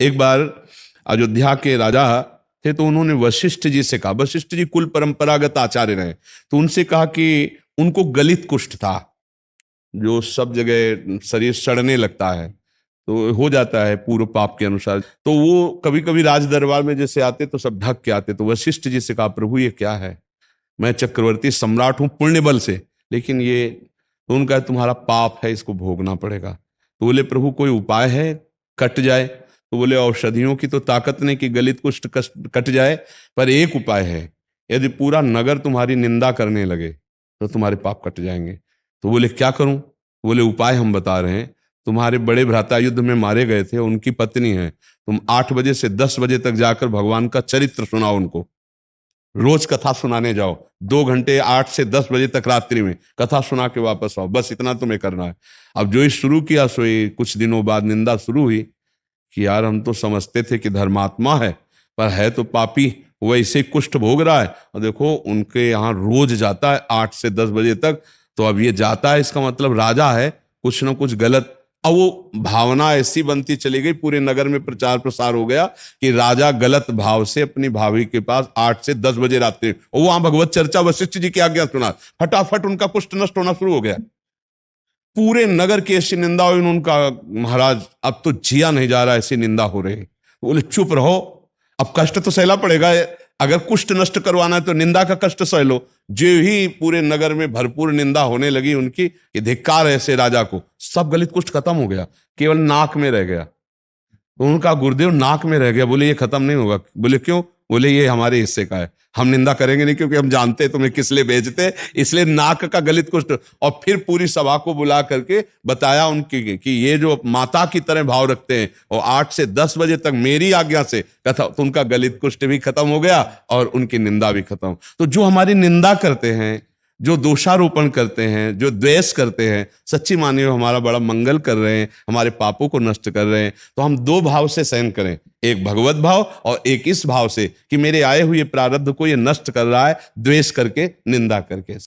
एक बार अयोध्या के राजा थे तो उन्होंने वशिष्ठ जी से कहा, वशिष्ठ जी कुल परंपरागत आचार्य रहे, तो उनसे कहा कि उनको गलित कुष्ठ था, जो सब जगह शरीर सड़ने लगता है, तो हो जाता है पूर्व पाप के अनुसार। तो वो कभी कभी राज दरबार में जैसे आते तो सब ढक के आते। तो वशिष्ठ जी से कहा, प्रभु ये क्या है, मैं चक्रवर्ती सम्राट हूं पुण्य बल से, लेकिन ये, तो उनका तुम्हारा पाप है, इसको भोगना पड़ेगा। तो बोले प्रभु कोई उपाय है कट जाए? तो बोले औषधियों की तो ताकत नहीं कि गलित कुष्ठ कट जाए, पर एक उपाय है, यदि पूरा नगर तुम्हारी निंदा करने लगे तो तुम्हारे पाप कट जाएंगे। तो बोले क्या करूं? बोले उपाय हम बता रहे हैं, तुम्हारे बड़े भ्राता युद्ध में मारे गए थे, उनकी पत्नी है, तुम 8 बजे से 10 बजे तक जाकर भगवान का चरित्र सुनाओ उनको, रोज कथा सुनाने जाओ, 2 घंटे 8 से 10 बजे तक रात्रि में कथा सुना के वापस आओ, बस इतना तुम्हें करना है। अब जो शुरू किया सो कुछ दिनों बाद निंदा शुरू हुई कि यार हम तो समझते थे कि धर्मात्मा है, पर है तो पापी, वैसे ही कुष्ठ भोग रहा है, और देखो उनके यहाँ रोज जाता है 8 से 10 बजे तक, तो अब ये जाता है इसका मतलब राजा है, कुछ ना कुछ गलत। अब वो भावना ऐसी बनती चली गई, पूरे नगर में प्रचार प्रसार हो गया कि राजा गलत भाव से अपनी भाभी के पास 8 से 10 बजे रात्रि, और वहां भगवत चर्चा वशिष्ठ जी की आज्ञा सुना, फटाफट उनका कुष्ठ नष्ट होना शुरू हो गया। पूरे नगर की ऐसी निंदा हुई उनका, महाराज अब तो जिया नहीं जा रहा, ऐसी निंदा हो रही। बोले चुप रहो, अब कष्ट तो सहला पड़ेगा, अगर कुष्ठ नष्ट करवाना है तो निंदा का कष्ट सह लो। जो ही पूरे नगर में भरपूर निंदा होने लगी उनकी कि धिक्कार है ऐसे राजा को, सब गलित कुष्ठ खत्म हो गया, केवल नाक में रह गया। तो उनका गुरुदेव नाक में रह गया, बोले ये खत्म नहीं होगा। बोले क्यों? बोले ये हमारे हिस्से का है, हम निंदा करेंगे नहीं, क्योंकि हम जानते तुम्हें किस लिए भेजते, इसलिए नाक का गलित कुष्ठ। और फिर पूरी सभा को बुला करके बताया उनकी कि ये जो माता की तरह भाव रखते हैं और 8 से 10 बजे तक मेरी आज्ञा से कथा, तो उनका गलित कुष्ठ भी खत्म हो गया और उनकी निंदा भी खत्म। तो जो हमारी निंदा करते हैं, जो दोषारोपण करते हैं, जो द्वेष करते हैं, सच्ची मानिए हमारा बड़ा मंगल कर रहे हैं, हमारे पापों को नष्ट कर रहे हैं। तो हम 2 भाव से सहन करें, एक भगवत भाव और एक इस भाव से कि मेरे आए हुए प्रारब्ध को ये नष्ट कर रहा है, द्वेष करके, निंदा करके।